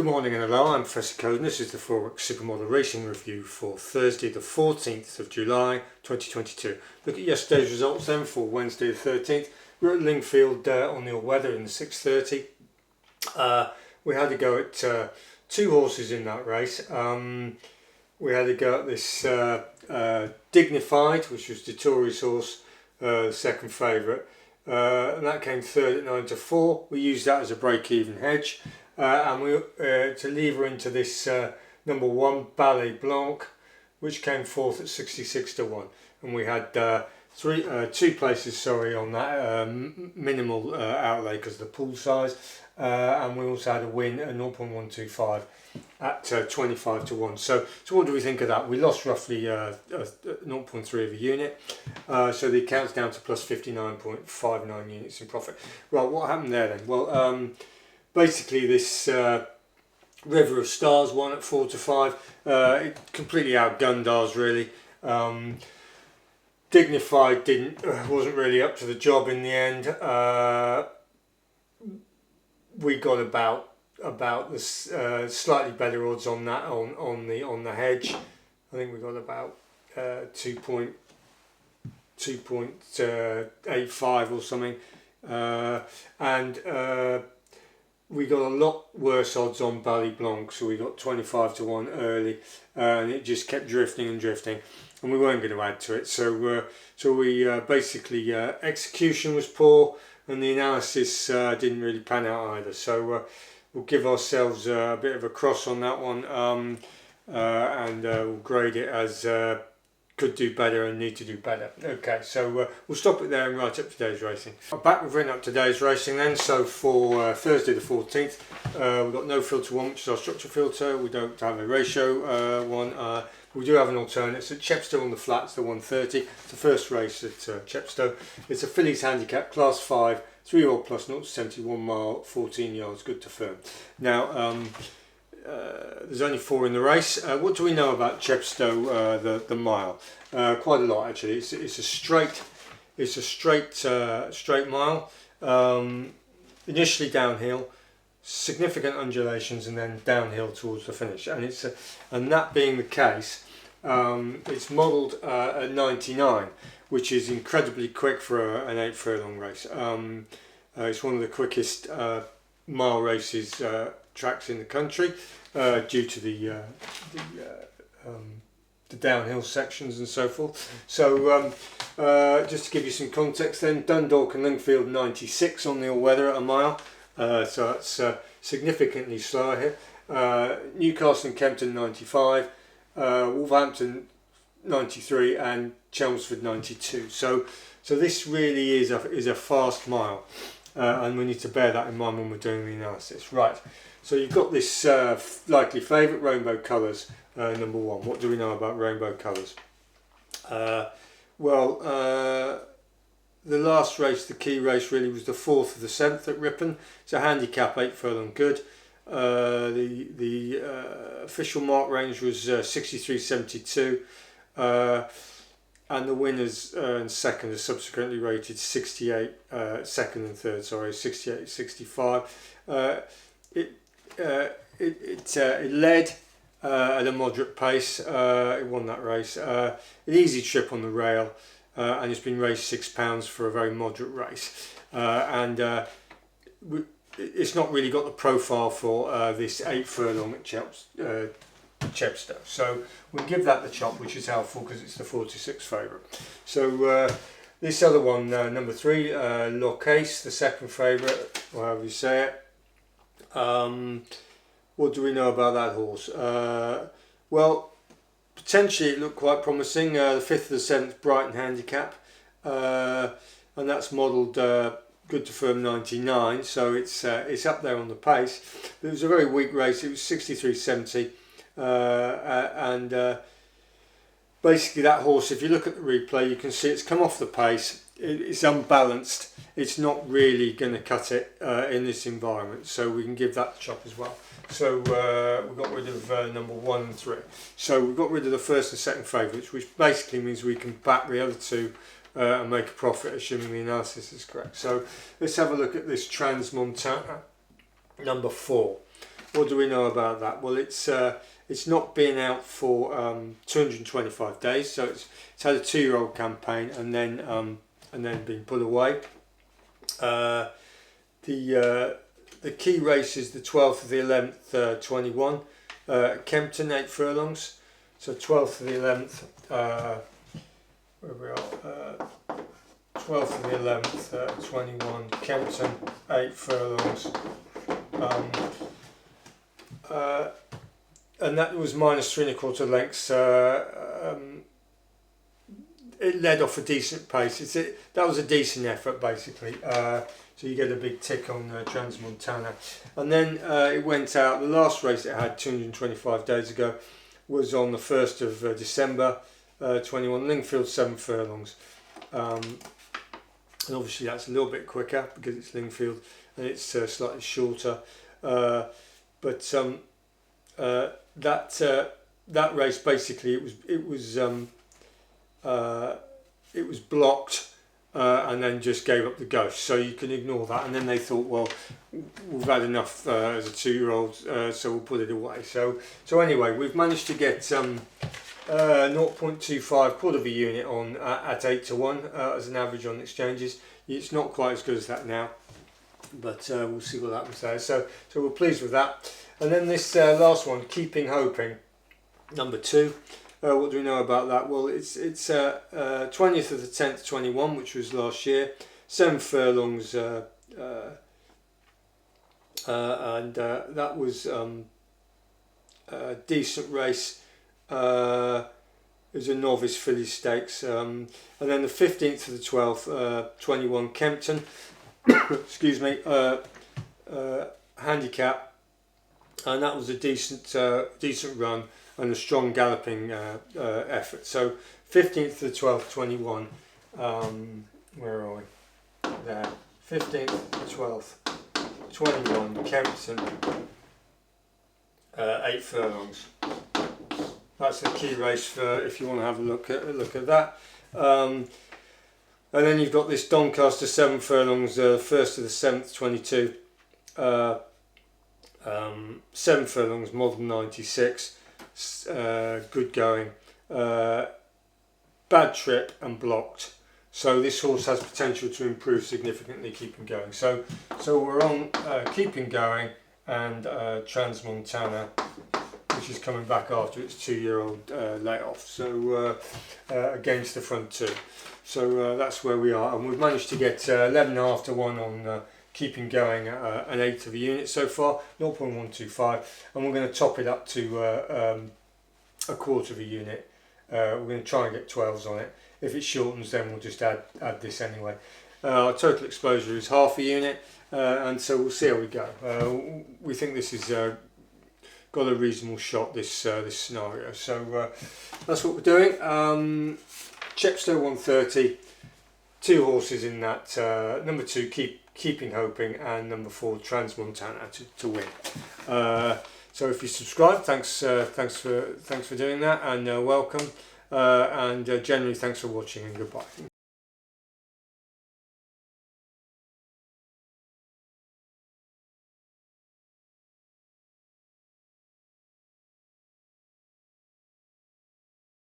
Good morning and hello, I'm Professor Code and this is the Forex Supermodel Racing Review for Thursday the 14th of July 2022. Look at yesterday's results then for Wednesday the 13th. We're at Lingfield on the all-weather in the 6:30. We had to go at two horses in that race. We had to go at this Dignified, which was Dettori's horse, the second favourite. And that came third at 9-4. We used that as a break-even hedge. And we to leave her into this number one Ballet Blanc, which came fourth at 66-1, and we had two places on that minimal outlay because of the pool size, and we also had a win at 0.125 at 25-1. So what do we think of that? We lost roughly 0.3 of a unit, so the account's down to plus 59.59 units in profit. Right, what happened there then? Well, basically this River of Stars won at 4-5. It completely outgunned ours really. Dignified wasn't really up to the job in the end. We got about the slightly better odds on that on the hedge. I think we got about 2.85 or something, and we got a lot worse odds on Ballet Blanc, so we got 25-1 early, and it just kept drifting and drifting, and we weren't going to add to it. So we basically execution was poor, and the analysis didn't really pan out either. So we'll give ourselves a bit of a cross on that one, and we'll grade it as could do better and need to do better. Okay, so we'll stop it there and write up today's racing. Back with written up today's racing then. So for Thursday the 14th, we've got no filter one, which is our structure filter. We don't have a ratio one. We do have an alternate. It's at Chepstow on the flats, the 130. It's the first race at Chepstow. It's a fillies handicap, class 5, 3-year-old plus 0-71 mile, 14 yards, good to firm. Now, there's only 4 in the race. What do we know about Chepstow, the mile? Quite a lot actually. It's a straight mile. Initially downhill, significant undulations, and then downhill towards the finish. And and that being the case, it's modelled at 99, which is incredibly quick for an 8 furlong race. It's one of the quickest mile races tracks in the country, due to the downhill sections and so forth. So just to give you some context then, Dundalk and Lingfield 96 on the all-weather at a mile, so that's significantly slower here. Newcastle and Kempton 95, Wolverhampton 93, and Chelmsford 92. So this really is a fast mile, and we need to bear that in mind when we're doing the analysis. Right. So you've got this likely favourite, Rainbow Colours, number one. What do we know about Rainbow Colours? Well, the last race, the key race really, was the 4th of the 7th at Ripon. It's a handicap 8 furlong good. The official mark range was 63.72, and the winners and second are subsequently rated 68, second and third, 68.65. It led at a moderate pace. It won that race. An easy trip on the rail, and it's been raced £6 for a very moderate race. It's not really got the profile for this 8 furlong at Chepstow. So we'll give that the chop, which is helpful because it's the 46 favourite. So this other one, number 3, Locase, the second favourite, or however you say it. What do we know about that horse? Well, potentially it looked quite promising. The 5th of the 7th Brighton handicap, and that's modelled good to firm 99, so it's up there on the pace. It was a very weak race. It was 63.70, and basically that horse, if you look at the replay, you can see it's come off the pace. It's unbalanced. It's not really going to cut it in this environment, so we can give that the chop as well. So we got rid of number 1 and 3. So we've got rid of the first and second favourites, which basically means we can back the other two and make a profit, assuming the analysis is correct. So let's have a look at this Transmontana number 4. what do we know about that? Well, it's not been out for 225 days, so it's had a 2-year-old campaign and then been put away. The key race is the 12th of the 11th, 21, Kempton, 8 furlongs. So 12th of the 11th, where we are, 12th of the 11th, 21, Kempton, 8 furlongs. And that was minus 3 1/4 lengths. It led off a decent pace. That was a decent effort, basically. So you get a big tick on Transmontana. And then it went out. The last race it had 225 days ago was on the 1st of December 21, Lingfield, 7 furlongs. And obviously that's a little bit quicker because it's Lingfield and it's slightly shorter. But that race, basically it was blocked and then just gave up the ghost, so you can ignore that. And then they thought, well, we've had enough as a 2-year-old, so we'll put it away. So anyway, we've managed to get 0.25 quarter of a unit on at 8 to 1 as an average on exchanges. It's not quite as good as that now, but we'll see what happens there. So we're pleased with that. And then this last one, Keeping Hoping, number 2. What do we know about that? Well, it's 20th of the 10th, 21, which was last year. 7 furlongs, and that was a decent race. It was a novice filly stakes. And then the 15th of the 12th, 21, Kempton. Excuse me. Handicap, and that was a decent run and a strong galloping effort. So 15th to the 12th, 21, where are we? There, 15th to the 12th, 21, Kempton, 8 furlongs. That's the key race for if you want to have a look at that. And then you've got this Doncaster, 7 furlongs, 1st to the 7th, 22, 7 furlongs, model 96. Good going, bad trip and blocked, so this horse has potential to improve significantly. Keeping going, so we're on Keeping Going and Transmontana, which is coming back after its 2-year-old layoff, so against the front 2. So that's where we are, and we've managed to get 11.5 to 1 on Keeping Going at an 1/8 of a unit so far, 0.125, and we're going to top it up to a quarter of a unit. We're going to try and get 12s on it. If it shortens, then we'll just add this anyway. Our total exposure is half a unit, and so we'll see how we go. We think this is got a reasonable shot, this scenario. So that's what we're doing. Chepstow 130, 2 horses in that. Number 2, Keeping Hoping, and number 4, Transmontana to win. So if you subscribe, thanks for doing that, and welcome. And generally, thanks for watching, and goodbye.